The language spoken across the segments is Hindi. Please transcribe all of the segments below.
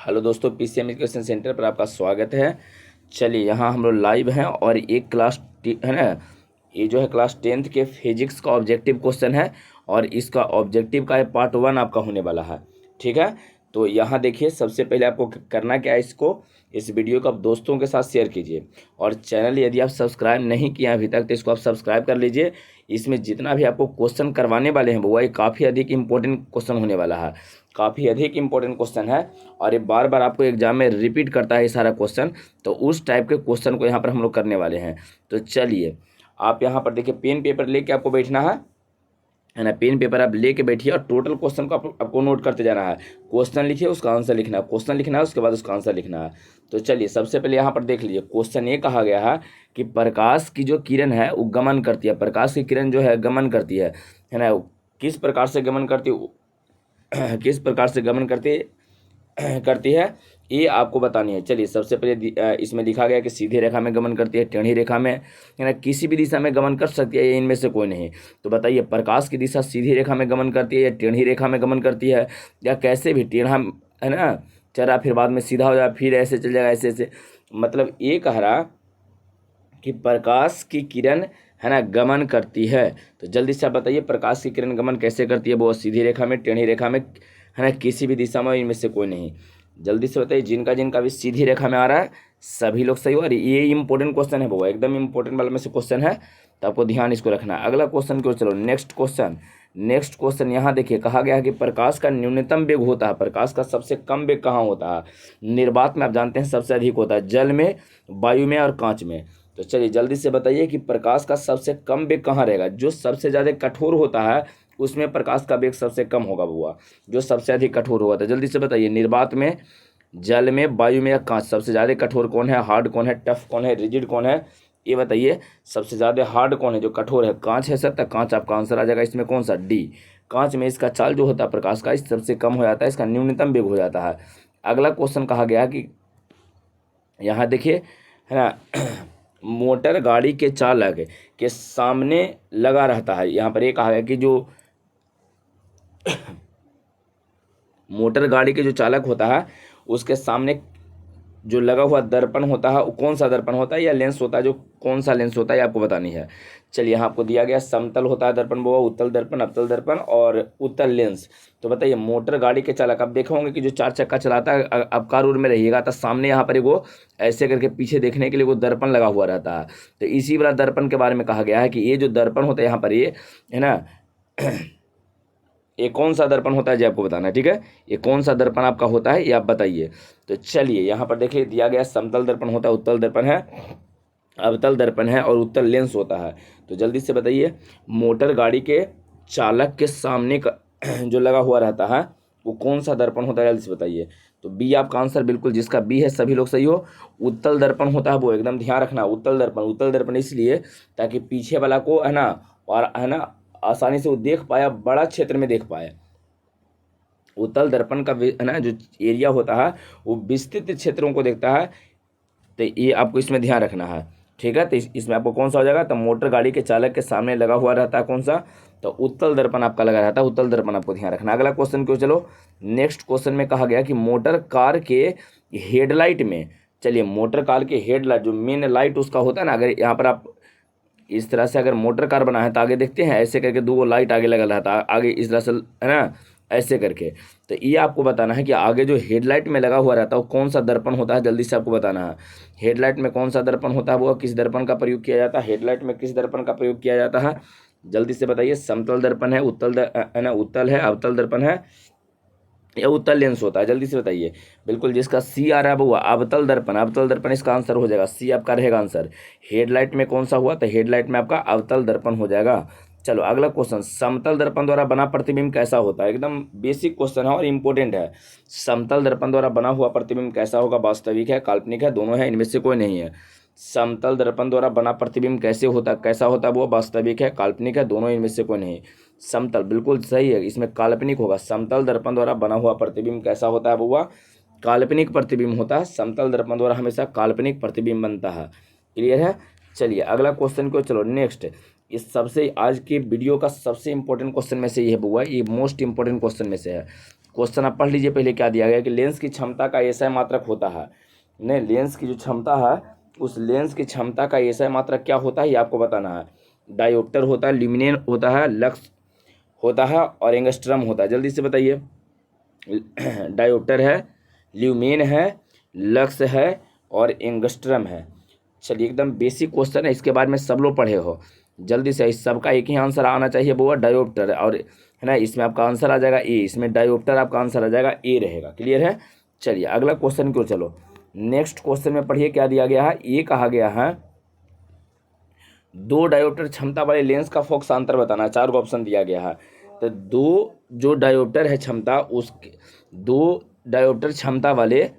हेलो दोस्तों, पीसीएम एजुकेशन सेंटर पर आपका स्वागत है। चलिए, यहाँ हम लोग लाइव हैं और एक है ना, ये जो है क्लास 10th के फिजिक्स का ऑब्जेक्टिव क्वेश्चन है और इसका ऑब्जेक्टिव का पार्ट 1 आपका होने वाला है। ठीक है, तो यहाँ देखिए, सबसे पहले आपको करना क्या है, इस वीडियो को आप दोस्तों के साथ शेयर कीजिए और चैनल यदि आप सब्सक्राइब नहीं किए अभी तक तो इसको आप सब्सक्राइब कर लीजिए। इसमें जितना भी आपको क्वेश्चन करवाने वाले हैं वो ये काफ़ी अधिक इंपॉर्टेंट क्वेश्चन होने वाला है, काफ़ी अधिक इंपॉर्टेंट क्वेश्चन है और ये बार बार आपको एग्जाम में रिपीट करता है ये सारा क्वेश्चन। तो उस टाइप के क्वेश्चन को यहाँ पर हम लोग करने वाले हैं। तो चलिए, आप यहाँ पर देखिए, पेन पेपर लेके आपको बैठना है ना। पेन पेपर आप लेके बैठिए और टोटल क्वेश्चन को आपको नोट करते जाना है। क्वेश्चन लिखिए, उसका आंसर लिखना है, क्वेश्चन लिखना है, उसके बाद उसका आंसर लिखना है। तो चलिए, सबसे पहले यहाँ पर देख लीजिए, क्वेश्चन ये कहा गया है कि प्रकाश की जो किरण है वो गमन करती है। प्रकाश की किरण जो है गमन करती है ना। किस प्रकार से गमन करती किस प्रकार से गमन करती है ये आपको बतानी है। चलिए, सबसे पहले इसमें लिखा गया कि सीधी रेखा में गमन करती है, टेढ़ी रेखा में, है ना, किसी भी दिशा में गमन कर सकती है, ये इनमें से कोई नहीं। तो बताइए, प्रकाश की दिशा सीधी रेखा में गमन करती है या टेढ़ी रेखा में गमन करती है, या कैसे भी टेढ़ा, है ना, चला फिर बाद में सीधा हो जाए, फिर ऐसे चल जाएगा, ऐसे ऐसे। मतलब ये कह रहा कि प्रकाश की किरण, है ना, गमन करती है। तो जल्दी से आप बताइए, प्रकाश की किरण गमन कैसे करती है? वो सीधी रेखा में, टेढ़ी रेखा में, है ना, किसी भी दिशा में, इनमें से कोई नहीं। जल्दी से बताइए, जिनका जिनका भी सीधी रेखा में आ रहा है सभी लोग सही हो। और ये इंपॉर्टेंट क्वेश्चन है, वो एकदम इंपॉर्टेंट वाला में से क्वेश्चन है, तो आपको ध्यान इसको रखना है। अगला क्वेश्चन की ओर चलो, नेक्स्ट क्वेश्चन यहाँ देखिए, कहा गया है कि प्रकाश का न्यूनतम वेग होता है, प्रकाश का सबसे कम वेग कहाँ होता है? निर्वात में आप जानते हैं सबसे अधिक होता है, जल में, वायु में और कांच में। तो चलिए, जल्दी से बताइए कि प्रकाश का सबसे कम वेग कहाँ रहेगा? जो सबसे ज़्यादा कठोर होता है उसमें प्रकाश का वेग सबसे कम होगा, बुआ, जो सबसे अधिक कठोर होगा। तो जल्दी से बताइए, निर्वात में, जल में, वायु में या कांच, सबसे ज़्यादा कठोर कौन है? हार्ड कौन है? टफ कौन है? रिजिड कौन है? ये बताइए, सबसे ज़्यादा हार्ड कौन है, जो कठोर है? कांच है सर, तो कांच आपका आंसर आ जाएगा। इसमें कौन सा? डी। कांच में इसका चाल जो होता है प्रकाश का, इस सबसे कम हो जाता है, इसका न्यूनतम वेग हो जाता है। अगला क्वेश्चन कहा गया कि यहाँ देखिए, है ना, मोटर गाड़ी के चालक के सामने लगा रहता है। यहाँ पर ये कहा गया कि जो मोटर गाड़ी के जो चालक होता है उसके सामने जो लगा हुआ दर्पण होता है वो कौन सा दर्पण होता है या लेंस होता है? जो कौन सा लेंस होता है ये आपको बतानी है। चलिए, यहाँ आपको दिया गया समतल होता है दर्पण, वो उत्तल दर्पण, अवतल दर्पण और उत्तल लेंस। तो बताइए, मोटर गाड़ी के चालक, आप देखे होंगे कि जो 4 चक्का चलाता है, अब कार उर में रहिएगा तो सामने यहाँ पर वो ऐसे करके पीछे देखने के लिए वो दर्पण लगा हुआ रहता है। तो इसी वाला दर्पण के बारे में कहा गया है कि ये जो दर्पण होता है यहाँ पर, ये, है ना, ये कौन सा दर्पण होता है जी आपको बताना है। ठीक है, ये कौन सा दर्पण आपका होता है ये आप बताइए। तो चलिए, यहाँ पर देखिए दिया गया, समतल दर्पण होता है, उत्तल दर्पण है, अवतल दर्पण है और उत्तल लेंस होता है। तो जल्दी से बताइए, मोटर गाड़ी के चालक के सामने का जो लगा हुआ रहता है वो कौन सा दर्पण होता है? जल्दी से बताइए। तो बी आपका आंसर, बिल्कुल, जिसका बी है सभी लोग सही हो। उत्तल दर्पण होता है वो, एकदम ध्यान रखना, उत्तल दर्पण इसलिए ताकि पीछे वाला को, है ना, और, है ना, आसानी से वो देख पाया, बड़ा क्षेत्र में देख पाया। उत्तल दर्पण का, है ना, जो एरिया होता है वो विस्तृत क्षेत्रों को देखता है। तो ये आपको इसमें ध्यान रखना है। ठीक है, तो इसमें आपको कौन सा हो जाएगा? तो मोटर गाड़ी के चालक के सामने लगा हुआ रहता है कौन सा? तो उत्तल दर्पण आपका लगा रहता है, उत्तल दर्पण आपको ध्यान रखना। अगला क्वेश्चन क्यों, चलो, नेक्स्ट क्वेश्चन में कहा गया कि मोटर कार के हेडलाइट में, चलिए, मोटर कार के हेडलाइट जो मेन लाइट उसका होता है ना, अगर यहाँ पर आप इस तरह से अगर मोटर कार बना है तो आगे देखते हैं ऐसे करके 2 लाइट आगे लगा रहता है, आगे इस तरह से, है ना, ऐसे करके। तो ये आपको बताना है कि आगे जो हेडलाइट में लगा हुआ रहता है वो कौन सा दर्पण होता है? जल्दी से आपको बताना है, हेडलाइट में कौन सा दर्पण होता है, वो किस दर्पण का प्रयोग किया जाता है? हेडलाइट में किस दर्पण का प्रयोग किया जाता है? जल्दी से बताइए। समतल दर्पण है, है ना, उत्तल है, अवतल दर्पण है या उत्तल लेंस होता है? जल्दी से बताइए। बिल्कुल, जिसका सी आ रहा है वो अवतल दर्पण, अवतल दर्पण इसका आंसर हो जाएगा, सी आपका रहेगा आंसर। हेडलाइट में कौन सा हुआ? तो हेडलाइट में आपका अवतल दर्पण हो जाएगा। चलो, अगला क्वेश्चन, समतल दर्पण द्वारा बना प्रतिबिंब कैसा होता है? एकदम बेसिक क्वेश्चन है और इंपॉर्टेंट है। समतल दर्पण द्वारा बना हुआ प्रतिबिंब कैसा होगा? वास्तविक है, काल्पनिक है, दोनों है, इनमें से कोई नहीं है। समतल दर्पण द्वारा बना प्रतिबिंब कैसा होता है? वो वास्तविक है, काल्पनिक है, दोनों, इनमें से कोई नहीं। समतल, बिल्कुल सही है, इसमें काल्पनिक होगा। समतल दर्पण द्वारा बना हुआ प्रतिबिंब कैसा होता है? वो काल्पनिक प्रतिबिंब होता है। समतल दर्पण द्वारा हमेशा काल्पनिक प्रतिबिंब बनता है। क्लियर है? चलिए, अगला क्वेश्चन को चलो, नेक्स्ट, इस सबसे आज की वीडियो का सबसे इंपॉर्टेंट क्वेश्चन में से ये है बुआ, ये मोस्ट इंपॉर्टेंट क्वेश्चन में से है। क्वेश्चन आप पढ़ लीजिए पहले क्या दिया गया कि लेंस की क्षमता का एसआई मात्रक होता है। नहीं, लेंस की जो क्षमता है उस लेंस की क्षमता का एसआई मात्रक क्या होता है ये आपको बताना है। डायोप्टर होता है, ल्यूमिनेन होता है, लक्स होता है और एंगस्ट्रम होता है। जल्दी से बताइए। डायोप्टर है, ल्यूमेन है, लक्स है और एंगस्ट्रम है। चलिए एकदम बेसिक क्वेश्चन है, इसके बाद में सब लोग पढ़े हो। जल्दी से इस सबका एक ही आंसर आना चाहिए वो डायोप्टर और है ना, इसमें आपका आंसर आ जाएगा ए, इसमें डायोप्टर आपका आंसर आ जाएगा ए रहेगा। क्लियर है। चलिए अगला क्वेश्चन क्यों, चलो नेक्स्ट क्वेश्चन में पढ़िए क्या दिया गया है। ये कहा गया है 2 डायोप्टर क्षमता वाले लेंस का फोकस अंतर बताना है। 4 ऑप्शन दिया गया है। तो 2 जो डायोप्टर है क्षमता, उस 2 डायोप्टर क्षमता वाले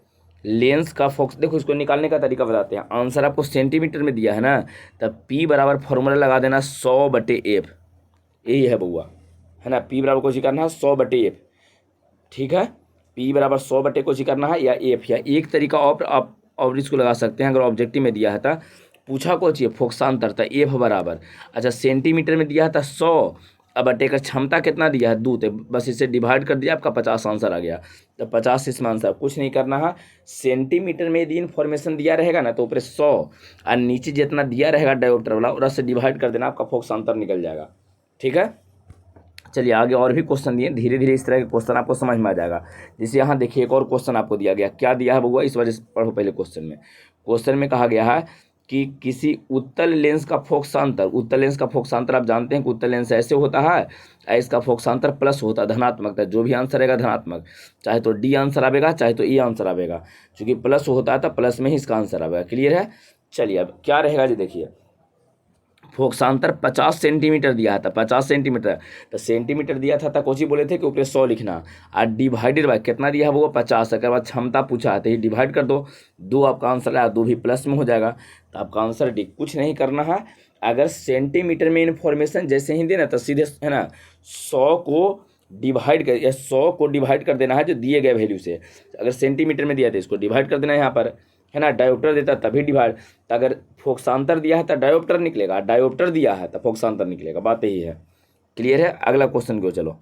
लेंस का फोकस, देखो इसको निकालने का तरीका बताते हैं। आंसर आपको सेंटीमीटर में दिया है ना, तब P बराबर फॉर्मूला लगा देना 100/F, यही है बउआ, है ना। P बराबर कुछ करना है 100/F, ठीक है। P बराबर 100 कुछ करना है या F, या एक तरीका और इसको लगा सकते हैं। अगर ऑब्जेक्टिव में दिया है था, पूछा को चाहिए फोकसांतर था F बराबर, अच्छा सेंटीमीटर में दिया था 100, अब बटे का क्षमता कितना दिया है 2, तो बस इसे डिवाइड कर दिया, आपका 50 आंसर आ गया। तो 50 इसमें आंसर, कुछ नहीं करना है। सेंटीमीटर में यदि इन्फॉर्मेशन दिया रहेगा ना तो ऊपर 100 और नीचे जितना दिया रहेगा डायोप्टर वाला और से डिवाइड कर देना, आपका फोकसांतर निकल जाएगा। ठीक है। चलिए आगे और भी क्वेश्चन दिए, धीरे धीरे इस तरह के क्वेश्चन आपको समझ में आ जाएगा। जैसे यहाँ देखिए एक और क्वेश्चन आपको दिया गया, क्या दिया है बउआ, इस वजह से पढ़ो पहले क्वेश्चन में। क्वेश्चन में कहा गया है कि किसी उत्तल लेंस का फोकसांतर, उत्तल लेंस का फोकसांतर आप जानते हैं कि उत्तल लेंस ऐसे होता है, इसका फोकसांतर प्लस होता है, धनात्मक था। जो भी आंसर रहेगा धनात्मक, चाहे तो डी आंसर आएगा चाहे तो ई आंसर आएगा, क्योंकि प्लस होता है तो प्लस में ही इसका आंसर आएगा। क्लियर है। चलिए अब क्या रहेगा जी, देखिए फोकसांतर 50 सेंटीमीटर दिया था, 50 सेंटीमीटर, तो सेंटीमीटर दिया था तो कोची बोले थे कि ऊपर 100 लिखना, और डिवाइडेड बाय कितना दिया है वो 50, अगर बाद क्षमता पूछा है तो ये डिवाइड कर दो, 2 आपका आंसर आया, 2 भी प्लस में हो जाएगा, तो आपका आंसर डी। कुछ नहीं करना है, अगर सेंटीमीटर में इन्फॉर्मेशन जैसे ही देना तो सीधे है ना 100 को डिवाइड कर, या 100 को डिवाइड कर देना है जो दिए गए वैल्यू से। अगर सेंटीमीटर में दिया तो इसको डिवाइड कर देना है यहाँ पर, है ना। डायोप्टर देता तभी डिवाइड, तो अगर फोकसांतर दिया है तो डायोप्टर निकलेगा, डायोप्टर दिया है तो फोकसांतर निकलेगा, बात यही है। क्लियर है। अगला क्वेश्चन को चलो,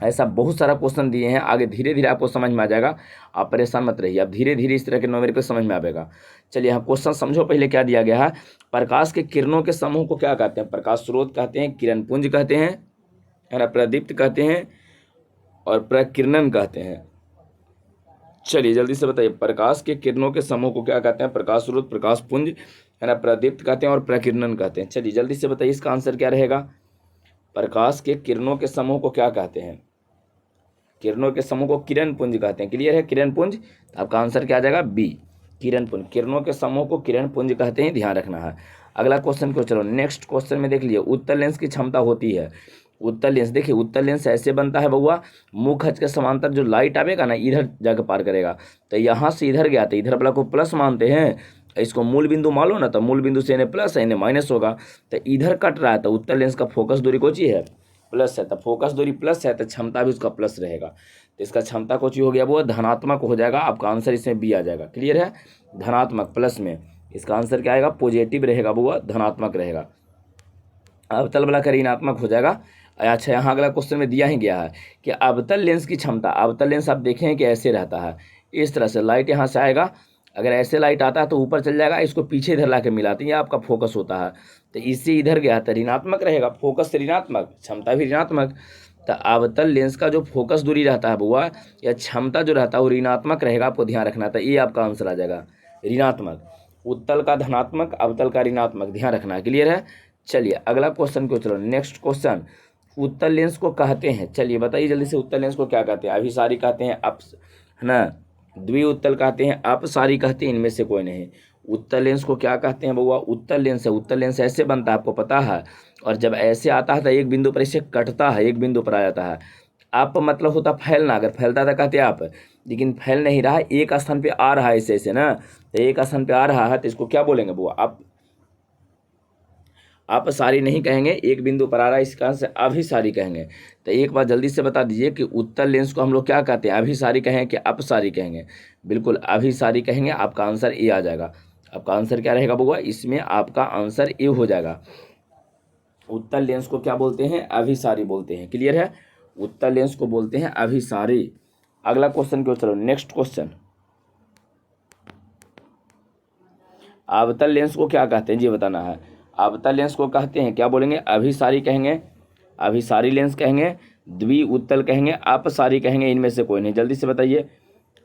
ऐसा बहुत सारा क्वेश्चन दिए हैं, आगे धीरे धीरे आपको समझ में आ जाएगा, आप परेशान मत रहिए, आप धीरे धीरे इस तरह के न्यूमेरिकल समझ में आएगा। चलिए यहाँ क्वेश्चन समझो पहले क्या दिया गया है। प्रकाश के किरणों के समूह को क्या कहते हैं, प्रकाश स्रोत कहते हैं, किरण पुंज कहते हैं, है ना, प्रदीप्त कहते हैं और प्रकीर्णन कहते हैं। चलिए जल्दी से बताइए, प्रकाश के किरणों के समूह को क्या कहते हैं, प्रकाश स्रोत, प्रकाश पुंज, है ना, प्रदीप्त कहते हैं और प्रकीर्णन कहते हैं। चलिए जल्दी से बताइए इसका आंसर क्या रहेगा। प्रकाश के किरणों के समूह को क्या कहते हैं, किरणों के समूह को किरण पुंज कहते हैं। क्लियर है, किरण पुंज, तो आपका आंसर क्या आ जाएगा बी, किरण पुंज। किरणों के समूह को किरण पुंज कहते हैं, ध्यान रखना है। अगला क्वेश्चन को चलो, नेक्स्ट क्वेश्चन में देख लीजिए, उत्तल लेंस की क्षमता होती है। उत्तल लेंस, देखिए उत्तल लेंस ऐसे बनता है बउआ, मुख अक्ष के समांतर जो लाइट आवेगा ना इधर जाकर पार करेगा, तो यहाँ से इधर गया तो इधर वाला को प्लस मानते हैं, इसको मूल बिंदु मान लो ना, तो मूल बिंदु से इन्हें प्लस है इन्हें माइनस होगा, तो इधर कट रहा है, तो उत्तल लेंस का फोकस दूरी कौन सी है, प्लस है, तो फोकस दूरी प्लस है तो क्षमता भी उसका प्लस रहेगा, तो इसका क्षमता कौन सी हो गया वो धनात्मक हो जाएगा। आपका आंसर इसमें बी आ जाएगा। क्लियर है, धनात्मक प्लस में इसका आंसर क्या आएगा, पॉजिटिव रहेगा वो, धनात्मक रहेगा। अवतल वाला का ऋणात्मक हो जाएगा। अच्छा यहाँ अगला क्वेश्चन में दिया ही गया है कि अवतल लेंस की क्षमता, अवतल लेंस आप देखें कि ऐसे रहता है, इस तरह से लाइट यहाँ से आएगा, अगर ऐसे लाइट आता है तो ऊपर चल जाएगा, इसको पीछे इधर ला के मिलाते हैं, ये आपका फोकस होता है, तो इससे इधर गया तो ऋणात्मक रहेगा, फोकस से ऋणात्मक, क्षमता भी ऋणात्मक। तो अवतल लेंस का जो फोकस दूरी रहता है बुआ या क्षमता जो रहता है वो ऋणात्मक रहेगा, आपको ध्यान रखना था, ये आपका आंसर आ जाएगा ऋणात्मक। उत्तल का धनात्मक, अवतल का ऋणात्मक, ध्यान रखना। क्लियर है। चलिए अगला क्वेश्चन को चलो, नेक्स्ट क्वेश्चन, उत्तल लेंस को कहते हैं, चलिए बताइए जल्दी से, उत्तल लेंस को क्या कहते हैं, अभिसारी कहते हैं, अप है ना, द्विउत्तल कहते हैं, अपसारी कहते हैं, इनमें से कोई नहीं। उत्तल लेंस को क्या कहते हैं बउआ, उत्तल लेंस है, उत्तल लेंस ऐसे बनता है आपको पता है, और जब ऐसे आता है तो एक बिंदु पर इसे कटता है, एक बिंदु पर आ जाता है। आप मतलब होता फैलना, अगर फैलता था कहते आप, लेकिन फैल नहीं रहा है, एक स्थान पे आ रहा है ऐसे ऐसे ना, तो एक स्थान पे आ रहा है तो इसको क्या बोलेंगे बुआ, आप सारी नहीं कहेंगे, एक बिंदु पर आ रहा है इसका से अभिसारी कहेंगे। तो एक बार जल्दी से बता दीजिए कि उत्तल लेंस को हम लोग क्या कहते हैं, अभिसारी कहें कि अपसारी कहेंगे, बिल्कुल अभिसारी कहेंगे, आपका आंसर ए आ जाएगा। आपका आंसर क्या रहेगा बउआ, इसमें आपका आंसर ए हो जाएगा। उत्तल लेंस को क्या बोलते हैं, अभिसारी बोलते हैं। क्लियर है, उत्तल लेंस को बोलते हैं अभिसारी। अगला क्वेश्चन क्यों, चलो नेक्स्ट क्वेश्चन। अवतल लेंस को क्या कहते हैं जी बताना है। अवतल लेंस को कहते हैं, क्या बोलेंगे, अभिसारी कहेंगे, अभिसारी लेंस कहेंगे, द्वि उत्तल कहेंगे, अपसारी कहेंगे, इनमें से कोई नहीं। जल्दी से बताइए।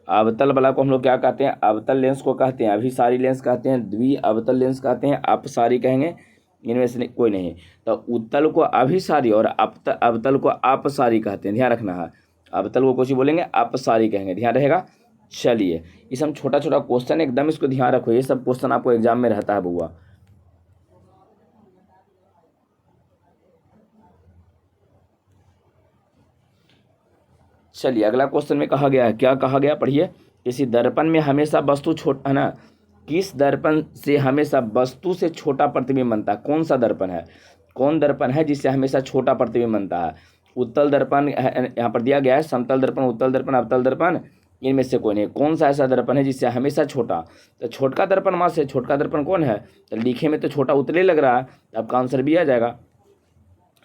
अवतल वाला को हम लोग क्या कहते हैं, अवतल लेंस को कहते हैं अभिसारी लेंस कहते हैं, द्वि अवतल लेंस कहते हैं, अपसारी कहेंगे, इनमें से कोई नहीं। तो उत्तल को अभिसारी और अवतल को अपसारी कहते हैं, ध्यान रखना है। अवतल को कुछ बोलेंगे, अपसारी कहेंगे, ध्यान रहेगा। चलिए, ये सब छोटा छोटा क्वेश्चन एकदम इसको ध्यान रखो, ये सब क्वेश्चन आपको एग्जाम में रहता है बुआ। चलिए, अगला क्वेश्चन में कहा गया है, क्या कहा गया पढ़िए। किसी दर्पण में हमेशा वस्तु छोटा है ना, किस दर्पण से हमेशा वस्तु से छोटा प्रतिबिंब बनता है। कौन सा दर्पण है, कौन दर्पण है जिससे हमेशा छोटा प्रतिबिंब बनता है। उत्तल दर्पण यहाँ पर दिया गया है, समतल दर्पण, उत्तल दर्पण, अवतल दर्पण, इनमें से कोई नहीं। कौन सा ऐसा दर्पण है जिससे हमेशा छोटा, तो छोटका दर्पण माँ से छोटका दर्पण कौन है, तो लिखे में तो छोटा उतले लग रहा है, आपका आंसर भी आ जाएगा।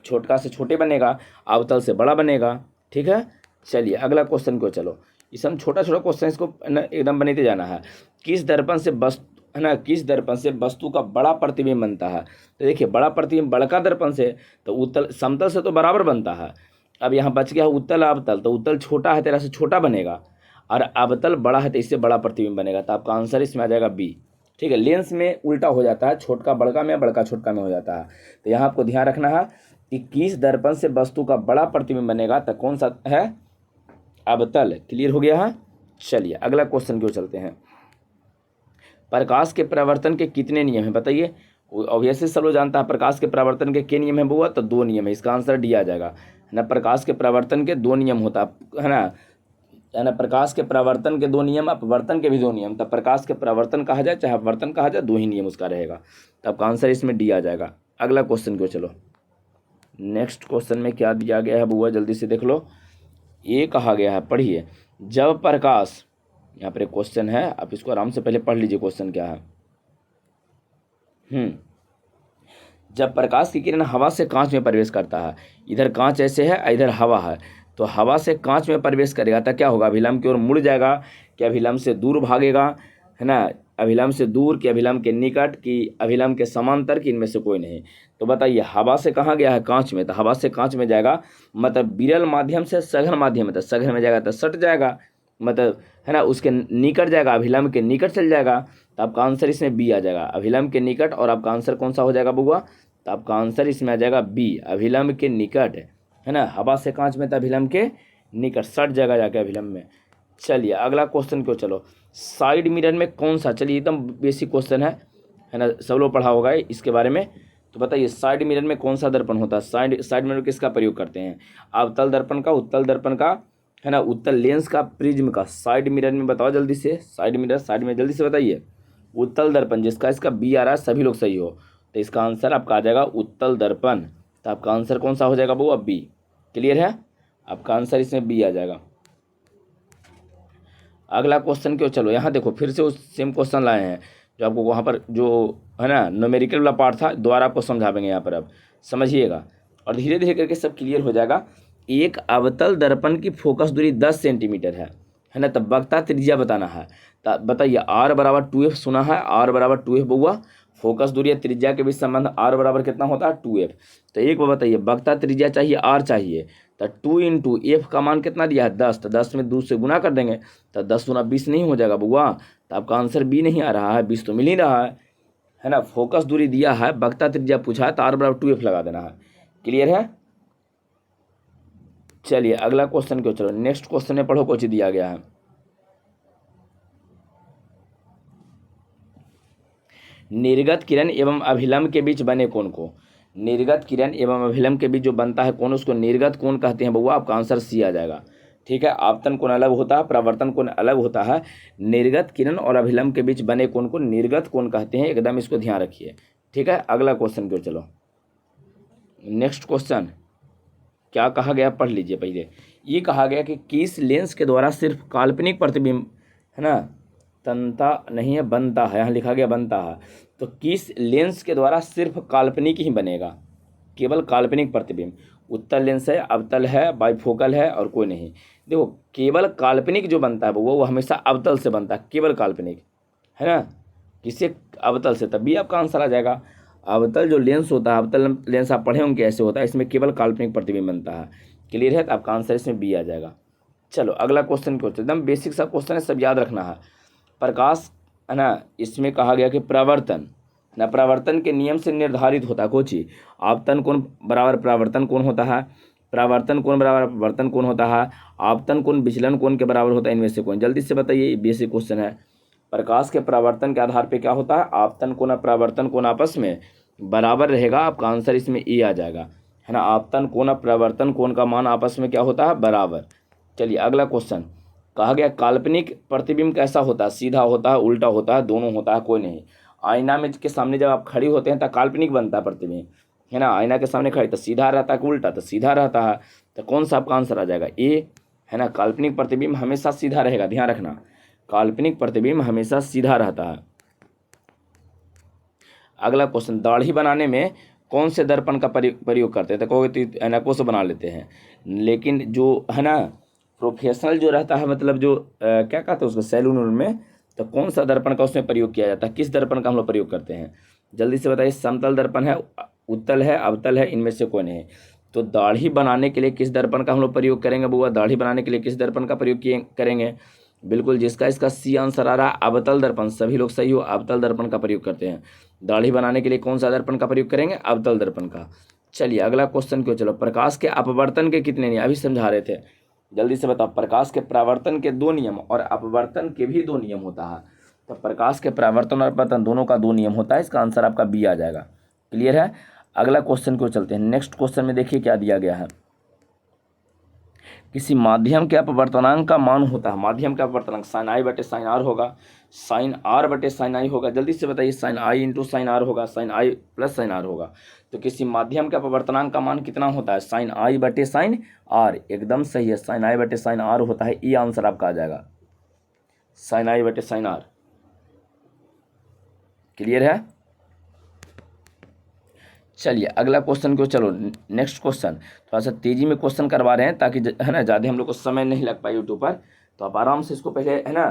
छोटका से छोटे बनेगा, अवतल से बड़ा बनेगा, ठीक है। चलिए, अगला क्वेश्चन को चलो, इस हम छोटा छोटा क्वेश्चन इसको एकदम बनाते जाना है। किस दर्पण से वस्तु है ना, किस दर्पण से वस्तु का बड़ा प्रतिबिंब बनता है। तो देखिए, बड़ा प्रतिबिंब बड़का दर्पण से, तो उत्तल समतल से तो बराबर बनता है। अब यहाँ बच गया उत्तल अवतल, तो उत्तल छोटा है तेरा से छोटा बनेगा, और अवतल बड़ा है तो इससे बड़ा प्रतिबिंब बनेगा। तो आपका आंसर इसमें आ जाएगा बी, ठीक है। लेंस में उल्टा हो जाता है, छोटका बड़का में, बड़का छोटका में हो जाता है। तो यहाँ आपको ध्यान रखना है कि किस दर्पण से वस्तु का बड़ा प्रतिबिंब बनेगा, तो कौन सा है, अवतल। क्लियर हो गया है। चलिए, अगला क्वेश्चन क्यों चलते हैं। प्रकाश के परावर्तन के कितने नियम हैं बताइए। ऑब्वियसली सब लोग जानता है प्रकाश के परावर्तन के क्या नियम है बुआ, तो 2 नियम है, इसका आंसर डी आ जाएगा, है ना। प्रकाश के परावर्तन के 2 नियम होता है ना, प्रकाश के परावर्तन के 2 नियम, अपवर्तन के भी 2 नियम। तब प्रकाश के परावर्तन कहा जाए चाहे अपवर्तन कहा जाए, 2 ही नियम उसका रहेगा। तब का आंसर इसमें डी आ जाएगा। अगला क्वेश्चन क्यों, चलो नेक्स्ट क्वेश्चन में क्या दिया गया है बुआ, जल्दी से देख लो। ये कहा गया है, पढ़िए। जब प्रकाश, यहाँ पर एक क्वेश्चन है, आप इसको आराम से पहले पढ़ लीजिए क्वेश्चन क्या है। जब प्रकाश की किरण हवा से कांच में प्रवेश करता है, इधर कांच ऐसे है, इधर हवा है, तो हवा से कांच में प्रवेश करेगा तो क्या होगा, अभिलंब की ओर मुड़ जाएगा, कि अभिलंब से दूर भागेगा, है ना, अभिलंब से दूर कि अभिलंब के निकट कि अभिलंब के समांतर, कि इनमें से कोई नहीं। तो बताइए, हवा से कहाँ गया है, कांच में, तो हवा से कांच में जाएगा, मतलब विरल माध्यम से सघन माध्यम में, तो सघन में जाएगा तो सट जाएगा, मतलब है ना, उसके निकट जाएगा, अभिलंब के निकट चल जाएगा। तो आपका आंसर इसमें बी आ जाएगा, अभिलंब के निकट। और आपका आंसर कौन सा हो जाएगा बुआ, तो आपका आंसर इसमें आ जाएगा बी, अभिलंब के निकट, है ना। हवा से कांच में तो अभिलंब के निकट, सट जाएगा जाके अभिलंब में। चलिए, अगला क्वेश्चन क्यों, चलो साइड मिरर में कौन सा, चलिए एकदम बेसिक क्वेश्चन है ना, सब लोग पढ़ा होगा इसके बारे में। तो बताइए, साइड मिरर में कौन सा दर्पण होता है, साइड मिरर किसका प्रयोग करते हैं, अवतल दर्पण का, उत्तल दर्पण का, है ना, उत्तल लेंस का, प्रिज्म का। साइड मिरर में बताओ जल्दी से, साइड में जल्दी से बताइए। उत्तल दर्पण, जिसका इसका बी आ रहा है, सभी लोग सही हो, तो इसका आंसर आपका आ जाएगा उत्तल दर्पण। तो आपका आंसर कौन सा हो जाएगा वो, अब बी। क्लियर है, आपका आंसर इसमें बी आ जाएगा। अगला क्वेश्चन क्यों, चलो यहाँ देखो, फिर से उस सेम क्वेश्चन लाए हैं जो आपको वहाँ पर जो है ना न्यूमेरिकल वाला पार्ट था, दोबारा आपको समझाएंगे यहाँ पर, अब समझिएगा और धीरे धीरे करके सब क्लियर हो जाएगा। एक अवतल दर्पण की फोकस दूरी 10 सेंटीमीटर है ना, तब वक्ता त्रिज्या बताना है। तो बताइए, आर बराबर 2f सुना है, आर बराबर 2f बउआ, फोकस दूरी या त्रिज्या के बीच संबंध आर बराबर कितना होता है, 2f। तो एक बार बताइए, वक्ता त्रिज्या चाहिए, आर चाहिए, तो 2 × f का मान कितना दिया है, 10, तो 10 में 2 से गुना कर देंगे, तो 10 गुना 20 नहीं हो जाएगा बुआ। तो आपका आंसर बी नहीं आ रहा है, 20 तो मिल ही रहा है ना। फोकस दूरी दिया है, वक्ता त्रिज्या पूछा है, तो आर बराबर 2f लगा देना है। क्लियर है। चलिए, अगला क्वेश्चन क्यों, चलो नेक्स्ट क्वेश्चन में पढ़ो, कुछ दिया गया है। निर्गत किरण एवं अभिलंब के बीच बने कोण को, निर्गत किरण एवं अभिलंब के बीच जो बनता है कोण, उसको निर्गत कोण कहते हैं बउआ। आपका आंसर सी आ जाएगा, ठीक है। आपतन कोण अलग होता है, प्रवर्तन कोण अलग होता है, निर्गत किरण और अभिलंब के बीच बने कोण को निर्गत कोण कहते हैं, एकदम इसको ध्यान रखिए, ठीक है। अगला क्वेश्चन क्यों, चलो नेक्स्ट क्वेश्चन क्या कहा गया, पढ़ लीजिए पहले। ये कहा गया कि किस लेंस के द्वारा सिर्फ काल्पनिक प्रतिबिंब, है ना, तनता नहीं है, बनता है, यहाँ लिखा गया बनता है, तो किस लेंस के द्वारा सिर्फ काल्पनिक ही बनेगा, केवल काल्पनिक प्रतिबिंब। उत्तल लेंस है, अवतल है, बाइफोकल है और कोई नहीं। देखो केवल काल्पनिक जो बनता है वो हमेशा अवतल से बनता है, केवल काल्पनिक, है ना, किसी अवतल से, तभी आपका आंसर आ जाएगा। अवतल जो लेंस होता है, अवतल लेंस आप पढ़े होंगे कैसे होता है, इसमें केवल काल्पनिक प्रतिबिंब बनता है। क्लियर है, तो आपका आंसर इसमें बी आ जाएगा। चलो अगला क्वेश्चन को, एकदम बेसिक सा क्वेश्चन है, सब याद रखना है। प्रकाश, है ना, इसमें कहा गया कि प्रवर्तन ना, प्रवर्तन के नियम से निर्धारित होता है कोई चीज। आपतन कोण बराबर प्रवर्तन कोण होता है, प्रवर्तन कोण बराबर अपवर्तन कोण होता है, आपतन कोण विचलन कोण के बराबर होता है, इनमें से कौन, जल्दी से बताइए, बेसिक क्वेश्चन है। प्रकाश के परावर्तन के आधार पे क्या होता है, आपतन कोण और परावर्तन कोण आपस में बराबर रहेगा, आपका आंसर इसमें ए आ जाएगा, है ना। आपतन कोण और परावर्तन कोण का मान आपस में क्या होता है, बराबर। चलिए अगला क्वेश्चन, कहा गया काल्पनिक प्रतिबिंब कैसा होता है, सीधा होता है, उल्टा होता है, दोनों होता है, कोई नहीं। आईना में के सामने जब आप खड़ी होते हैं तो काल्पनिक बनता है प्रतिबिंब, है ना। आईना के सामने खड़े तो सीधा रहता है कि उल्टा, तो सीधा रहता है, तो कौन सा आपका आंसर आ जाएगा, ए, है ना। काल्पनिक प्रतिबिंब हमेशा सीधा रहेगा, ध्यान रखना, काल्पनिक प्रतिबिंब हमेशा सीधा रहता है। अगला क्वेश्चन, दाढ़ी बनाने में कौन से दर्पण का प्रयोग करते हैं, तो कहोगे तो ऐनकों से बना लेते हैं, लेकिन जो है ना प्रोफेशनल जो रहता है, मतलब जो क्या कहते हैं उसको, सैलून में, तो कौन सा दर्पण का उसमें प्रयोग किया जाता है, किस दर्पण का हम लोग प्रयोग करते हैं, जल्दी से बताइए। समतल दर्पण है, उत्तल है, अवतल है, इनमें से कोई नहीं। तो दाढ़ी बनाने के लिए किस दर्पण का हम लोग प्रयोग करेंगे बुआ, दाढ़ी बनाने के लिए किस दर्पण का प्रयोग करेंगे, बिल्कुल जिसका इसका सी आंसर आ रहा है, अवतल दर्पण, सभी लोग सही हो, अवतल दर्पण का प्रयोग करते हैं। दाढ़ी बनाने के लिए कौन सा दर्पण का प्रयोग करेंगे, अवतल दर्पण का। चलिए अगला क्वेश्चन क्यों, चलो, प्रकाश के अपवर्तन के कितने नियम, अभी समझा रहे थे, जल्दी से बताओ। प्रकाश के परावर्तन के 2 नियम और अपवर्तन के भी 2 नियम होता है, तो प्रकाश के परावर्तन और अपवर्तन दोनों का 2 नियम होता है, इसका आंसर आपका बी आ जाएगा। क्लियर है। अगला क्वेश्चन को चलते हैं, नेक्स्ट क्वेश्चन में देखिए क्या दिया गया है। किसी माध्यम के अपवर्तनांक का मान होता है, माध्यम का अपवर्तनांक साइन आई बटे साइन आर होगा, साइन आर बटे साइन आई होगा, जल्दी से बताइए, sine I into sine R होगा, sine I plus sine R होगा। तो किसी माध्यम के अपवर्तनांक का मान कितना होता है, साइन आई बटे साइन आर, एकदम सही है, साइन आई बटे साइन आर होता है, ये आंसर आपका आ जाएगा, साइन आई बटे साइन आर। क्लियर है। चलिए अगला क्वेश्चन को, चलो नेक्स्ट क्वेश्चन, थोड़ा सा तेजी में क्वेश्चन करवा रहे हैं ताकि है ना ज़्यादा हम लोग को समय नहीं लग पाए यूट्यूब पर, तो आप आराम से इसको पहले, है ना,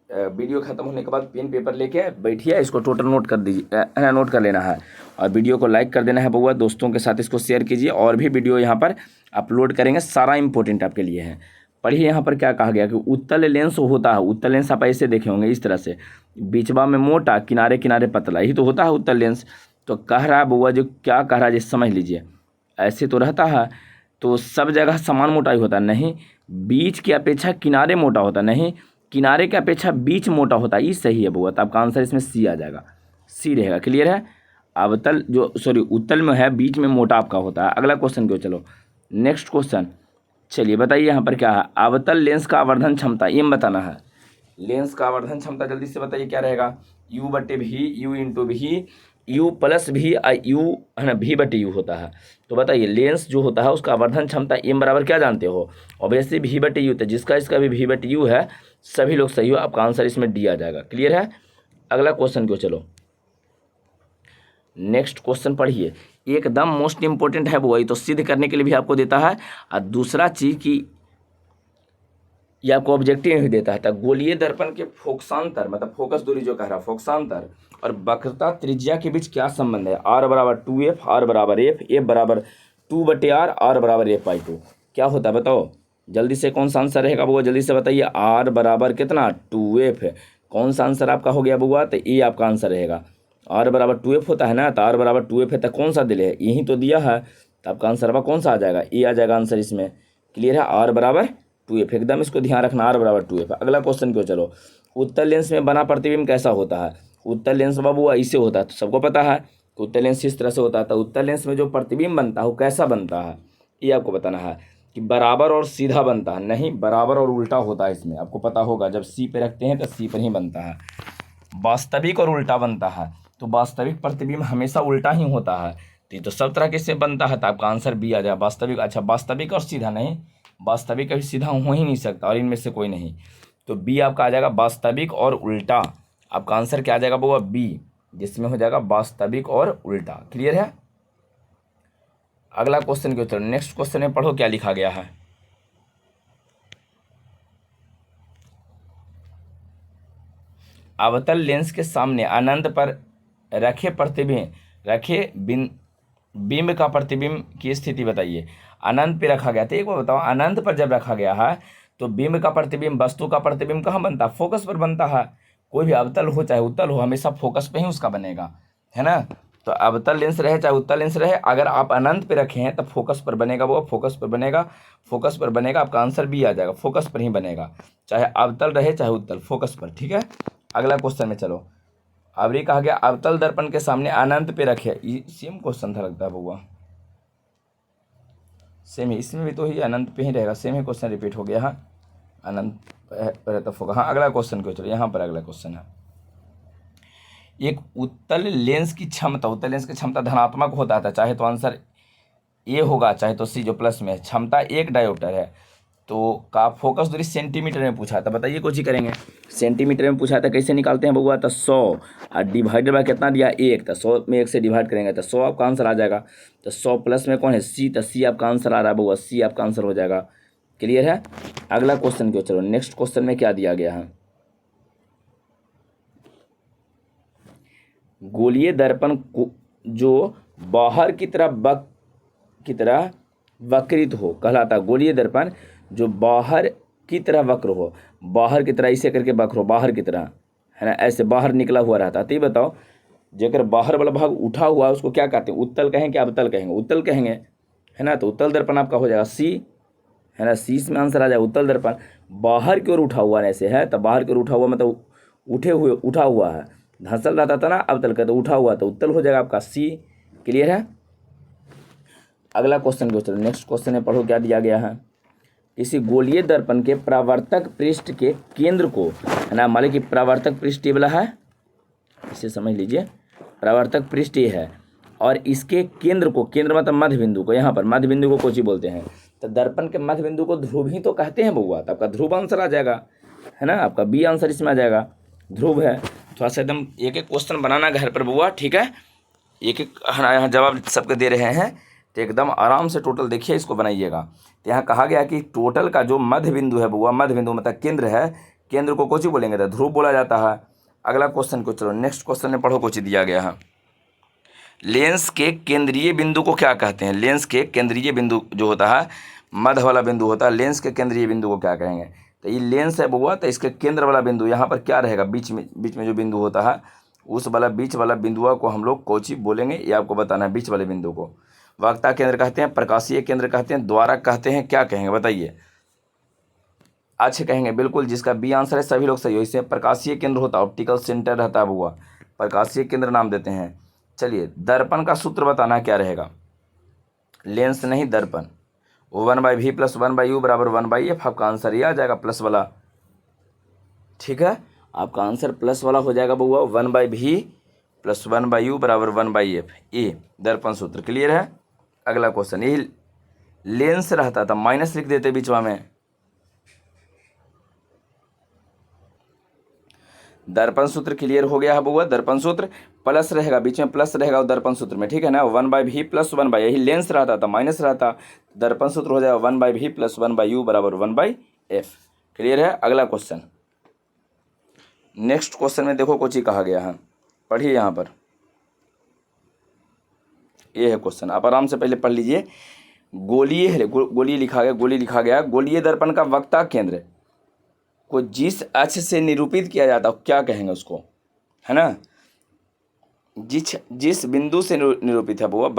वीडियो खत्म होने के बाद पेन पेपर लेके बैठिए, इसको टोटल नोट कर दीजिए, है ना, नोट कर लेना है, और वीडियो को लाइक कर देना है बउआ, दोस्तों के साथ इसको शेयर कीजिए, और भी वीडियो यहाँ पर अपलोड करेंगे, सारा इंपॉर्टेंट आपके लिए है। पढ़िए यहाँ पर क्या कहा गया कि उत्तल लेंस होता है, उत्तल लेंस आप ऐसे देखे होंगे इस तरह से, बीचवा में मोटा, किनारे किनारे पतला, ही तो होता है उत्तल लेंस। तो कह रहा है बउआ, जो क्या कह रहा है, जिस समझ लीजिए, ऐसे तो रहता है, तो सब जगह समान मोटाई होता है नहीं, बीच की अपेक्षा किनारे मोटा होता नहीं, किनारे की अपेक्षा बीच मोटा होता है, ये सही है बउआ, तो आपका आंसर इसमें सी आ जाएगा, सी रहेगा। क्लियर है। अवतल जो सॉरी उत्तल में है, बीच में मोटा आपका होता है। अगला क्वेश्चन क्यों, चलो नेक्स्ट क्वेश्चन, चलिए बताइए यहाँ पर क्या है, अवतल लेंस का आवर्धन क्षमता, ये बताना है, लेंस का आवर्धन क्षमता, जल्दी से बताइए क्या रहेगा, यू बटे भी, यू इंटू भी, यू प्लस भी, यू, है ना, भी बटे यू होता है। तो बताइए लेंस जो होता है उसका आवर्धन क्षमता एम बराबर क्या जानते हो, ऑब्वियसली भी बटे यू, तो जिसका इसका भी बटे यू है, सभी लोग सही हो, आपका आंसर इसमें डी आ जाएगा। क्लियर है। अगला क्वेश्चन क्यों, चलो नेक्स्ट क्वेश्चन पढ़िए, एकदम मोस्ट इंपॉर्टेंट है वो, वही तो सिद्ध करने के लिए भी आपको देता है, और दूसरा चीज की ये आपको ऑब्जेक्टिव भी देता है। तो गोलीय दर्पण के फोकसांतर, मतलब फोकस दूरी जो कह रहा है, फोकसांतर और वक्रता त्रिज्या के बीच क्या संबंध है, आर बराबर 2f, आर बराबर एफ, एफ बराबर 2/r, आर बराबर f/2, क्या होता है बताओ, जल्दी से कौन सा आंसर रहेगा बुआ, जल्दी से बताइए। आर बराबर कितना, 2f है, कौन सा आंसर आपका हो गया बुआ, तो ये आपका आंसर रहेगा, आर बराबर 2f होता है ना, तो आर बराबर 2f है, तो कौन सा दिले है, यही तो दिया है, तो आपका आंसर आपका कौन सा आ जाएगा, ये आ जाएगा आंसर इसमें। क्लियर है। आर बराबर 2f, एकदम इसको ध्यान रखना, आर बराबर 2f। अगला क्वेश्चन क्यों, चलो, उत्तल लेंस में बना प्रतिबिंब कैसा होता है, उत्तल लेंस बाबू ऐसे होता है, तो सबको पता है कि उत्तल लेंस इस तरह से होता है, तो उत्तल लेंस में जो प्रतिबिंब बनता है वो कैसा बनता है, ये आपको बताना है, कि बराबर और सीधा बनता है, नहीं बराबर और उल्टा होता है, इसमें आपको पता होगा, जब सी पे रखते हैं तो सी पर ही बनता है, वास्तविक और उल्टा बनता है, तो वास्तविक प्रतिबिंब हमेशा उल्टा ही होता है, तो ये तो सब तरह के से बनता है, तो आपका आंसर बी आ जाए, वास्तविक। अच्छा, वास्तविक और सीधा नहीं, वास्तविक कभी सीधा हो ही नहीं सकता, और इनमें से कोई नहीं, तो बी आपका आ जाएगा, वास्तविक और उल्टा, आपका आंसर क्या आ जाएगा वो, बी, जिसमें हो जाएगा वास्तविक और उल्टा। क्लियर है। अगला क्वेश्चन के उत्तर, नेक्स्ट क्वेश्चन में पढ़ो क्या लिखा गया है। अवतल लेंस के सामने अनंत पर रखे बिंब का प्रतिबिंब की स्थिति बताइए। अनंत पे रखा गया, तो एक बार बताओ, अनंत पर जब रखा गया है तो बिंब का प्रतिबिंब, वस्तु का प्रतिबिंब कहाँ बनता है? फोकस पर बनता है। कोई भी अवतल हो चाहे उत्तल हो, हमेशा फोकस पे ही उसका बनेगा, है ना। तो अवतल लेंस रहे चाहे उत्तल लेंस रहे, अगर आप अनंत पे रखे हैं तो फोकस पर बनेगा, वो फोकस पर बनेगा, फोकस पर बनेगा। आपका आंसर भी आ जाएगा, फोकस पर ही बनेगा, चाहे अवतल रहे चाहे उत्तल, फोकस पर। ठीक है, अगला क्वेश्चन में चलो। अब ये कहा गया अवतल दर्पण के सामने अनंत पे रखे, ये सेम क्वेश्चन था लगता है बउआ, सेम ही, इसमें भी तो ही अनंत पे ही रहेगा, सेम ही क्वेश्चन रिपीट हो गया है, अनंत पर तो फोकस। हाँ, अगला क्वेश्चन क्यों, चलो यहाँ पर अगला क्वेश्चन है। एक उत्तल लेंस की क्षमता, उत्तल लेंस की क्षमता धनात्मक होता था, चाहे तो आंसर ए होगा चाहे तो सी जो प्लस में है। क्षमता 1 डायोप्टर है, तो का फोकस दूरी सेंटीमीटर में पूछा था, बताइए कुछ ही करेंगे। सेंटीमीटर में पूछा था, कैसे निकालते हैं बउआ? तो 100 और डिवाइडेड बाय कितना दिया? 1, तो 100 में 1 से डिवाइड करेंगे तो 100 आपका आंसर आ जाएगा। तो 100 प्लस में कौन है? सी, तो सी आपका आंसर आ रहा है बउआ, सी आपका आंसर हो जाएगा। क्लियर है, अगला क्वेश्चन क्यों, चलो नेक्स्ट क्वेश्चन में क्या दिया गया है। गोलीय दर्पण को जो बाहर की तरह वक्रित हो कहलाता है। गोलीय दर्पण जो बाहर की तरह वक्र हो, बाहर की तरह ऐसे करके वक्र हो, बाहर की तरह, है ना, ऐसे बाहर निकला हुआ रहता है। तो ये बताओ, जेकर बाहर वाला भाग उठा हुआ है उसको क्या कहते हैं? उत्तल कहेंगे क्या अवतल कहेंगे? उत्तल कहेंगे, है ना। तो उत्तल दर्पण आपका हो जाएगा सी, है ना, सी में आंसर आ जाएगा उत्तल दर्पण। बाहर की ओर उठा हुआ ऐसे है, तो बाहर की ओर उठा हुआ मतलब उठा हुआ है, धंसल रहता था ना अवतल का, तो उठा हुआ, तो उत्तल हो जाएगा आपका सी। क्लियर है, अगला क्वेश्चन क्वेश्चन नेक्स्ट क्वेश्चन में पढ़ो क्या दिया गया है। किसी गोलीय दर्पण के परावर्तक पृष्ठ के केंद्र को, है ना, मान लीजिए कि परावर्तक पृष्ठ ये वाला है, इसे समझ लीजिए, परावर्तक पृष्ठ ये है, और इसके केंद्र को, केंद्र मतलब मध्य बिंदु को, यहाँ पर मध्य बिंदु को कोची बोलते हैं? तो दर्पण के मध्य बिंदु को ध्रुव ही तो कहते हैं बउआ, तो आपका ध्रुव आंसर आ जाएगा, है ना, आपका बी आंसर इसमें आ जाएगा, ध्रुव है। थोड़ा सा एकदम एक एक क्वेश्चन बनाना घर पर बउआ, ठीक है, एक एक यहाँ जवाब सबके दे रहे हैं, तो एकदम आराम से टोटल देखिए, इसको बनाइएगा। तो यहाँ कहा गया कि टोटल का जो मध्य बिंदु है बउआ, मध्य बिंदु मतलब केंद्र है, केंद्र को कोची बोलेंगे? तो ध्रुव बोला जाता है। अगला क्वेश्चन को चलो नेक्स्ट क्वेश्चन में पढ़ो, कोची दिया गया है। लेंस के केंद्रीय बिंदु को क्या कहते हैं? लेंस के केंद्रीय बिंदु जो होता है, मध्य वाला बिंदु होता है, लेंस के केंद्रीय बिंदु को क्या कहेंगे? तो ये लेंस है बउआ, तो इसके केंद्र वाला बिंदु यहाँ पर क्या रहेगा? बीच में जो बिंदु होता है, उस वाला बीच वाला बिंदुआ को हम लोग कोची बोलेंगे, ये आपको बताना है। बीच वाले बिंदु को वक्ता केंद्र कहते हैं, प्रकाशीय केंद्र कहते हैं, द्वारक कहते हैं, क्या कहेंगे बताइए? अच्छे कहेंगे, बिल्कुल, जिसका बी आंसर है सभी लोग सही हो। इससे प्रकाशीय केंद्र होता है, ऑप्टिकल सेंटर रहता है बउआ, प्रकाशीय केंद्र नाम देते हैं। चलिए, दर्पण का सूत्र बताना क्या रहेगा? लेंस नहीं दर्पण, 1/v + 1/u = 1/f, आपका आंसर ये आ जाएगा प्लस वाला। ठीक है, आपका आंसर प्लस वाला हो जाएगा बउआ, 1/v + 1/u = 1/f, ये दर्पण सूत्र। क्लियर है, अगला क्वेश्चन, ये लेंस रहता था, माइनस लिख देते बीच में। दर्पण सूत्र क्लियर हो गया है बउआ, दर्पण सूत्र प्लस रहेगा, बीच में प्लस रहेगा दर्पण सूत्र में, ठीक है ना। 1/v + 1/, यही लेंस रहता था, माइनस रहता, दर्पण सूत्र हो जाएगा 1/v + 1/u = 1/f। क्लियर है, अगला क्वेश्चन, नेक्स्ट क्वेश्चन में देखो कुछ ही कहा गया है, पढ़िए यहाँ पर, ये है क्वेश्चन, आप आराम से पहले पढ़ लीजिए। गोलीय लिखा गया, गोलीय दर्पण का वक्ता केंद्र को जिस अक्ष से निरूपित किया जाता है, क्या कहेंगे उसको, है ना। जिस बिंदु से निरूपित है वो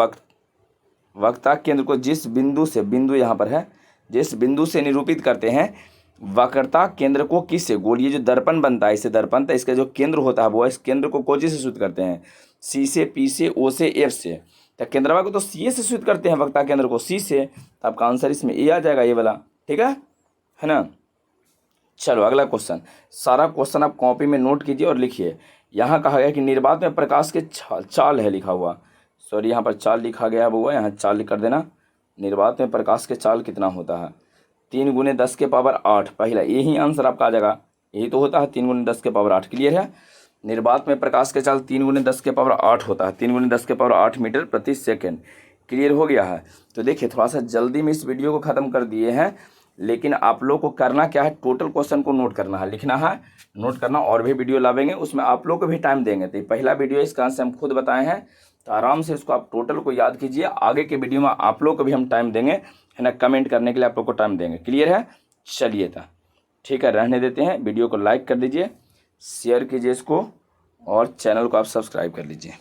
वक्ता केंद्र को जिस बिंदु से, बिंदु यहाँ पर है, जिस बिंदु से निरूपित करते हैं, वक्रता केंद्र को किससे? गोलीय जो दर्पण बनता है, इससे दर्पण, तो इसका जो केंद्र होता है वो, इस केंद्र को कोची से सूचित करते हैं? सी से, पी से, ओ से, एफ से। तो केंद्रवा को तो सी से सूचित करते हैं, वक्ता केंद्र को सी से, तो आपका आंसर इसमें ए आ जाएगा, ये वाला, ठीक है ना। चलो अगला क्वेश्चन, सारा क्वेश्चन आप कॉपी में नोट कीजिए और लिखिए। यहाँ कहा गया कि निर्वात में प्रकाश के चाल है लिखा हुआ, सॉरी यहाँ पर चाल लिखा गया है बउआ, यहाँ चाल कर देना। निर्वात में प्रकाश के चाल कितना होता है? 3 × 10⁸, पहला यही आंसर आपका आ जाएगा, यही तो होता है 3 × 10⁸। क्लियर है, निर्वात में प्रकाश के चाल 3 × 10⁸ होता है, 3 × 10⁸ मीटर प्रति सेकेंड। क्लियर हो गया है। तो देखिए थोड़ा सा जल्दी में इस वीडियो को ख़त्म कर दिए हैं, लेकिन आप लोग को करना क्या है, टोटल क्वेश्चन को नोट करना है, लिखना है, नोट करना। और भी वीडियो लावेंगे उसमें आप लोग को भी टाइम देंगे। तो ये पहला वीडियो, इसका आंसर हम खुद बताए हैं, तो आराम से इसको आप टोटल को याद कीजिए। आगे के वीडियो में आप लोग को भी हम टाइम देंगे, है ना, कमेंट करने के लिए आप लोग को टाइम देंगे। क्लियर है? चलिए था ठीक है, रहने देते हैं। वीडियो को लाइक कर दीजिए, शेयर कीजिए इसको, और चैनल को आप सब्सक्राइब कर लीजिए।